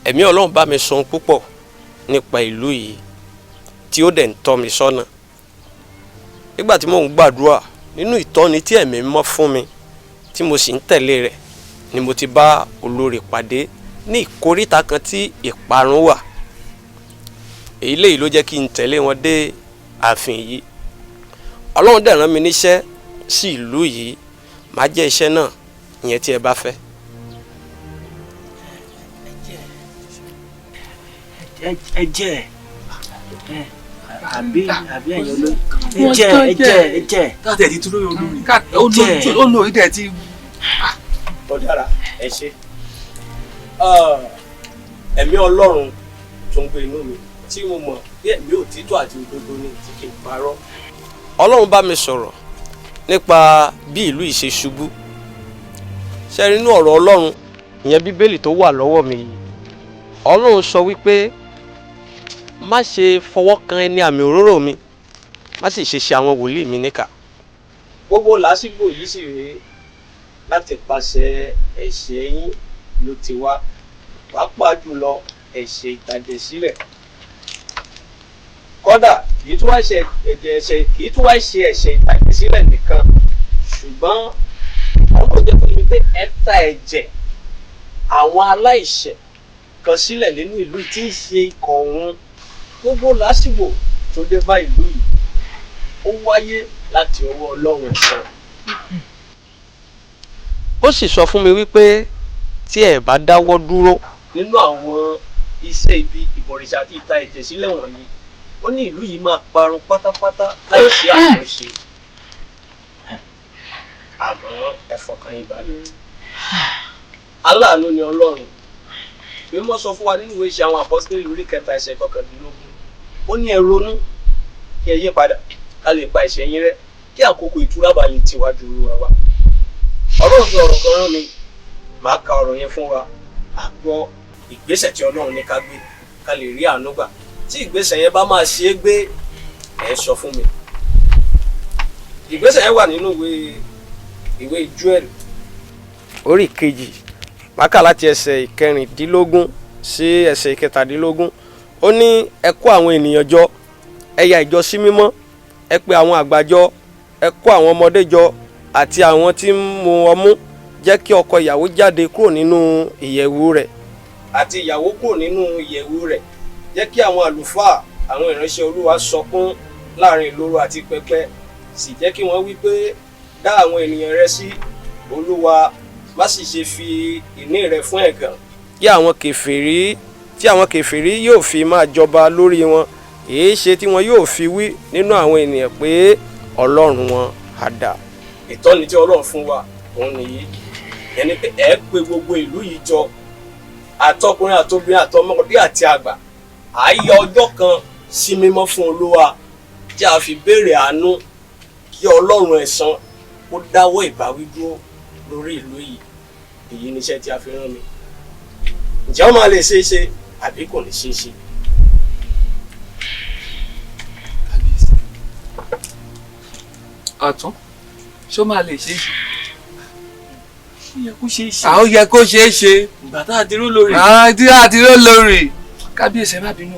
ẹ̀mí Ọlọ́run bá mi sọ púpọ̀ nípa ìlú yìí tí ó dẹ̀ ń tọ́ mi sọ́nà. Nígbà tí mò ń gbàdúrà nínú ìtọ́ni tí ẹ̀mí mọ́ fún mi tí mo sì ń tẹ̀lé rẹ̀ ni mo ti bá olórí pàdé ní ìkóríta kan tí ìparun wà. Èyí léyìí ló jẹ́ kí n tẹ̀lé wọn dé ààfin yìí. Ọlọ́run dẹ̀ rán mi níṣẹ́ sí ìlú yìí, màá jẹ́ iṣẹ́ náà ìyẹn tí ẹ bá fẹ́. ẹjẹ àbí ẹ̀yin olórí ẹjẹ. káàtẹ̀ ti dúró olórí olórí dẹ̀ ti. Ọ̀dára ẹ ṣe. Ẹ̀mí Ọlọ́run tó ń gbé inú mi tí mo mọ̀ bí ẹ̀mí òtítọ́ àti òdodo ni tí kì í parọ́. Ọlọ́run bá mi sọ̀rọ̀ nípa bí ìlú yìí ṣe ṣubú. Ṣé rí inú ọ̀rọ̀ Ọlọ́run ìyẹn Bíbélì tó wà lọ́wọ́ mi yìí, Ọlọ́run sọ wípé má ṣe fọwọ́ kan ẹni àmì òróró mi, má sì ṣe ṣe àwọn wòlíì mi níkà. Gbogbo lásìkò yìí sì rèé láti pàṣẹ ẹ̀ṣẹ̀ yín ló ti wá, pàápàá jùlọ ẹ̀ṣẹ̀ ìtàjẹ̀sílẹ̀. Kódà kì í tún wá ṣe ẹ̀ṣẹ̀ ìtàjẹ̀sílẹ̀ nìkan, ṣùgbọ́n àwọn jẹ́ pé wípé ẹ ta ẹ̀jẹ̀ àwọn aláìṣẹ̀ kan sílẹ̀ nínú ìlú tí ń ṣe ikọ̀ ọ̀hún. Gbogbo lásìkò tó dé bá ìlú yìí ó wáyé láti ọwọ́ Ọlọ́run ẹ̀san. Ó sì sọ fún mi wípé tí ẹ bá dáwọ́ dúró nínú àwọn iṣẹ́ ibi ìbọ̀rìṣà àti ìta ẹ̀jẹ̀ sílẹ̀ wọ̀nyí, ó ní ìlú yìí máa parun pátápátá láì sí àtúnṣe. Àmọ́ ẹ fọkàn yín balẹ̀. Aláàánú ni Ọlọ́run. Bí wọ́n sọ fún wa nínú ìwé Iṣẹ́ àwọn Àpọ́sítélì orí 7 ẹsẹ̀ 19. Ó ní ẹ ronú kí ẹ yí padà ká lè pa ẹ̀ṣẹ̀ yín rẹ́ kí àkókò ìtura bá lè tiwájú Olúwa wa. Ọlọ́run fi ọ̀rọ̀ kan rán mi, màá ka ọ̀rọ̀ yẹn fún wa. A gbọ́ ìgbésẹ̀ tí Ọlọ́run ní ká gbé ká lè rí àánú gbà. Tí ìgbésẹ̀ yẹn bá máa ṣe é gbé, ẹ sọ fún mi. Ìgbésẹ̀ yẹn wà nínú ìwé Joel orí 2, màá kà láti ẹsẹ̀ 14 sí ẹsẹ̀ 17. Ó ní ẹ kó àwọn ènìyàn jọ, ẹ ya ìjọ sí mímọ́, ẹ pe àwọn àgbà jọ, ẹ kó àwọn ọmọdé jọ àti àwọn tí ń mu ọmú, jẹ́ kí ọkọ ìyàwó jáde kúrò nínú ìyẹ̀wù rẹ̀ àti ìyàwó kúrò nínú ìyẹ̀wù rẹ̀, jẹ́ kí àwọn àlùfáà àwọn ìránṣẹ́ Olúwa sọkún láàrin ìloro àti pẹpẹ, sì jẹ́ kí wọ́n wí pé dá àwọn ènìyàn rẹ sí Olúwa, má sì ṣe fi ìní rẹ fún ẹ̀gàn, kí àwọn kèfèrí yóò fi máa jọba lórí wọn. Èé ṣe tí wọn yóò fi wí nínú àwọn ènìyàn pé Ọlọ́run wọn á dà. Ìtọ́ni tí Ọlọ́run fún wa òun nìyí, ẹni pé ẹ pé gbogbo ìlú yìí jọ, àtọkùnrin àtobìnrin àtọmọdé àti àgbà, à yà ọjọ́ kan sí mímọ́ fún Olúwa tí a fi béèrè àánú kí Ọlọ́run ẹ̀san kó dáwọ́ ìbáwí dúró lórí ìlú yìí. Èyí ni iṣẹ́ tí a fi rán mi. Ǹjẹ́ ó máa lè ṣeé ṣe àbí kò ní ṣeé ṣe? Ọ̀tún ṣó máa lè ṣeé ṣe? Ó yẹ kó ṣeé ṣe. Ó yẹ kó ṣeé ṣe. Ìgbà tá a ti ró lórí. Àti ró lórí. Kábíyèsí má bínú.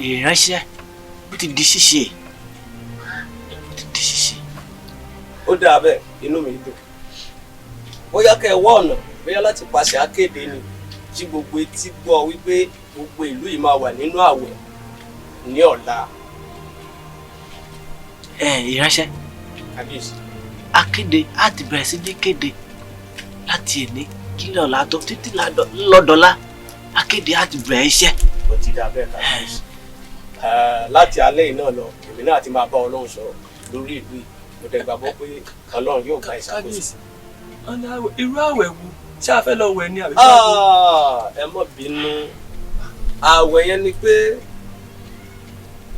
Ìránṣẹ́ ó ti di ṣíṣe. Ó dáa bẹ́ẹ̀, inú mi dùn. Bóyá kẹ́ ẹ wá ọ̀nà, bóyá láti pàṣẹ akéde ni tí gbogbo etí gbọ́ wípé gbogbo ìlú yìí máa wà nínú àwẹ̀ ní ọ̀la. Ìránṣẹ́ kábíyèsí, akéde á ti bẹ̀rẹ̀ sí ní kéde láti èní kí lọ́la tó títí lọ́dọ̀ọ́lá, akéde á ti bẹ̀rẹ̀ iṣẹ́. Ó ti dà bẹ́ẹ̀ kábíyèsí. Láti alẹ́ yìí náà lọ, èmi náà ti máa bá Ọlọ́run sọ̀rọ̀ lórí ìlú yìí. Mo dẹ̀ gbàgbọ́ pé Ọlọ́run yóò gba ìṣàkóso. Irú àwẹ̀ wo ṣé a fẹ́ lọ wẹ̀ ni àbí? Ẹ má bínú. Àwẹ̀ yẹn ni pé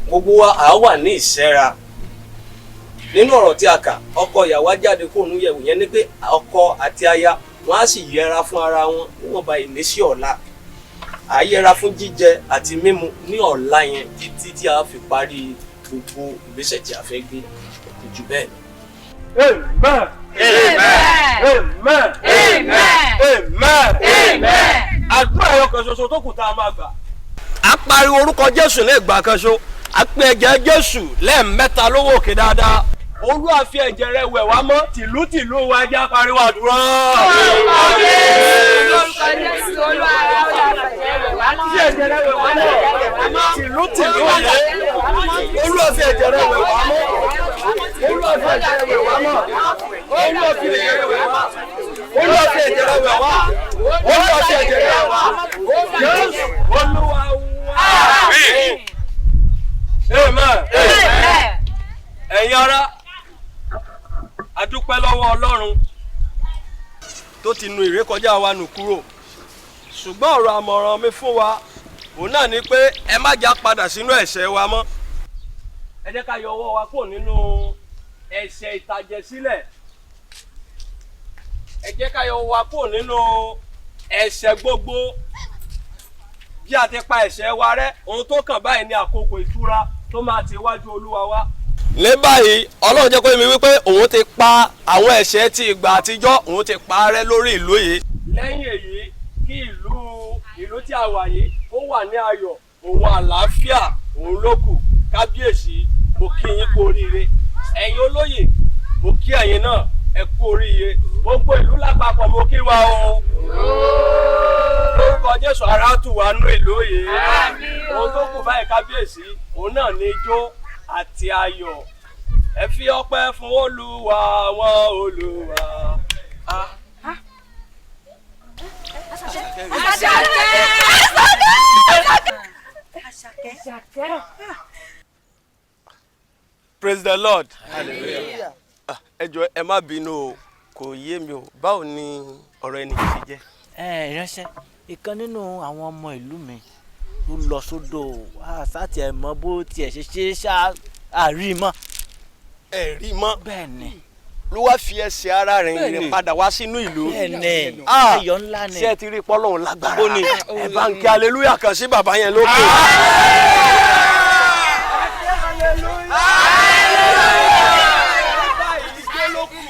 gbogbo wa à wà ní ìṣẹ́ra. Nínú ọ̀rọ̀ tí a kà, ọkọ ìyàwó jáde kúrò nínú ìyẹ̀wù yẹn ni pé ọkọ àti aya wọn á sì yẹra fún ara wọn níwọ̀nba ìnísí ọ̀la a yẹra fún jíjẹ àti mímu ní ọ̀la yẹn títí tí a fi parí gbogbo ìgbésẹ̀ tí a fẹ́ gbé kò jù bẹ́ẹ̀. Amen. Amen. Amen. Amen. Amen. Àdúrà ẹyọ kan ṣoṣo tó kù tá a máa gbà. A pariwo orúkọ Jésù lẹ́ẹ̀gbà kan ṣo. A pe ẹ̀jẹ̀ Jésù lẹ́ẹ̀mẹ́ta lówó òkè dáadáa. Olúwa fi ẹ̀jẹ̀ rẹ̀ wẹ̀ wá mọ́ tìlú wa jẹ́ pariwo àdúrà. Orúkọ Jésù Olúwa fi ẹ̀jẹ̀ rẹ̀ wẹ̀ wá mọ́ tìlú yẹ. Olúwa fi ẹ̀jẹ̀ rẹ̀ wẹ̀ wá mọ́. Olúwa fi ẹ̀jẹ̀ rẹ̀ wẹ̀ wá mọ́. Olúwa fi ẹ̀jẹ̀ rẹ̀ wẹ̀ wá. Olúwa fi ẹ̀jẹ̀ rẹ̀ wẹ̀ wá. Olúwa fi ẹ̀jẹ̀ rẹ̀ wẹ̀ wá. Jésù Olúwa wá. Amen. Ẹ̀yin ará, a dúpẹ́ lọ́wọ́ Ọlọ́run tó ti nu ìrékọjá wa nù kúrò. Ṣùgbọ́n ọ̀rọ̀ àmọ̀ràn mi fún wa òun náà ni pé ẹ má já padà sínú ẹ̀ṣẹ̀ wa mọ́. Ẹ jẹ́ ká yọ ọwọ́ wa kúrò nínú ẹ̀ṣẹ̀ ìtàjẹ̀sílẹ̀. Ẹ jẹ́ ká yọ ọwọ́ wa kúrò nínú ẹ̀ṣẹ̀ gbogbo. Bí a ti pa ẹ̀ṣẹ̀ wa rẹ́, ohun tó kàn báyìí ni àkókò ìtura tó máa ti wájú Olúwa wa. Ní báyìí Ọlọ́run jẹ́ kó yé mi wípé òun ti pa àwọn ẹ̀ṣẹ̀ ti ìgbà àtijọ́, òun ti pa rẹ́ lórí ìlú yìí. Lẹ́yìn èyí kí ìlú tí a wà yìí ó wà ní ayọ̀, òun àlàáfíà, òun ló kù. Kábíyèsí, mo kí yín kú oríire. Ẹ̀yin olóyè, mo kí ẹ̀yin náà ẹ kú oríire. Gbogbo ìlú lápapọ̀ mo kí wa o. Lórúkọ Jésù ara tù wá nú ìlú yìí. Ohun tó kù báyìí kábíyèsí, òun náà ní ijó àti ayọ̀. Ẹ fi ọpẹ́ fún Olúwa àwọn Olúwa. Praise the Lord. Hallelujah. Ẹ jọ̀ọ́ ẹ má bínú o, kò yé mi o. Báwo ni ọ̀rọ̀ ẹni kìí ṣe jẹ́? Ìránṣẹ́ ìkan nínú àwọn ọmọ ìlú mi ló lọ sódò àṣàtì ẹ̀ mọ́ bó tiẹ̀ ṣe àrí mọ́. Ẹ rí mọ́. Bẹ́ẹ̀ni. Ló wá fi ẹsẹ̀ ara rìn padà wá sínú ìlú. Bẹ́ẹ̀ni. Ayọ̀ ńlá ni. Ṣé ẹ ti rí pọ́lọ́hún lágbára? Ó ní ẹ bá ń kí hallelujah kan sí bàbá yẹn lókè.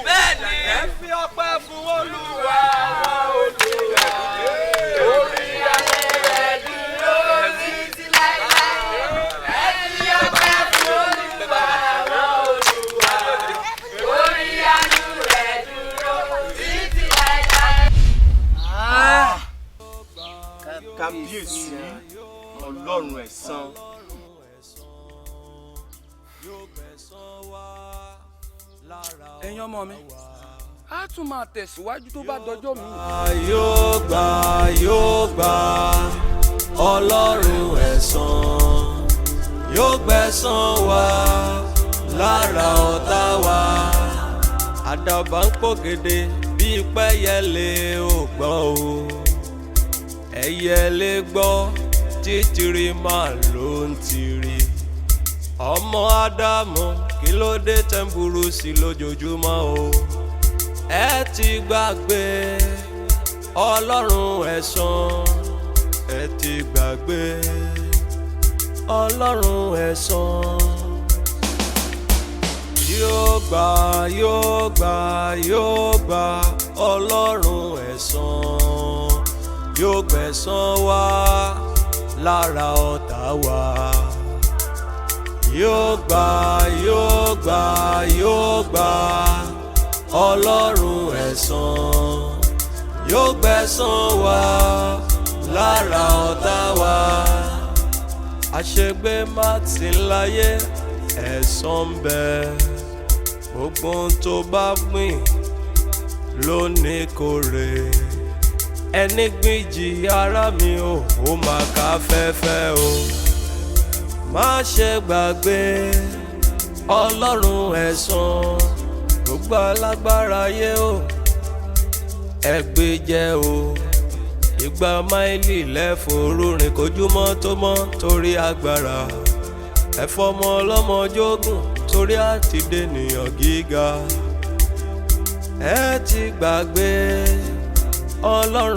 Bẹ́ẹ̀ni. Ẹ fi ọpẹ́ fún Olúwa àwọn Olúwa. Orí ayé rẹ̀ dúró títí láéláé. Ẹ fi ọpẹ́ fún Olúwa àwọn Olúwa. Orí ayé rẹ̀ dúró títí láéláé. Kábíyèsí Ọlọ́run ẹ̀san. Ẹ̀yin ọmọ mi, a tún máa tẹ̀síwájú tó bá dọjọ́ mi. Yóò gbà Ọlọ́run ẹ̀san, yóò gbẹ̀san wa lára ọ̀tá wa. Àdàbà ń pògèdè bí pẹ́yẹlé ò gbọ́ o. Ẹyẹlé gbọ́ títìrì máa ló ń tìrì. Ọmọ Ádámù kí ló dé tẹ́ ń burú sí lójoojúmọ́ o. Ẹ ti gbàgbé Ọlọ́run ẹ̀san. Ẹ ti gbàgbé Ọlọ́run ẹ̀san. Yóò gbà Ọlọ́run ẹ̀san. Yóò gbẹ̀san wa lára ọ̀tá wa. Yóò gbà Ọlọ́run ẹ̀san. Yóò gbẹ̀san wa lára ọ̀tá wa. Àṣegbé má ti láyé ẹ̀san ń bẹ. Gbogbo ohun tó bá gbìn ló ní kórè. Ẹni gbìjì ara mi ò ó máa ká fẹ́fẹ́ o. Má ṣe gbàgbé Ọlọ́run ẹ̀san. Gbogbo alágbára ayé o, ẹ gbé jẹ́ o. Ìgbà máìlì lẹ́fòrò rìn kojúmọ́ tó mọ́ torí agbára. Ẹ fọmọ ọlọ́mọ jógùn torí àti dènìyàn gíga. Ẹ ti gbàgbé Ọlọ́run.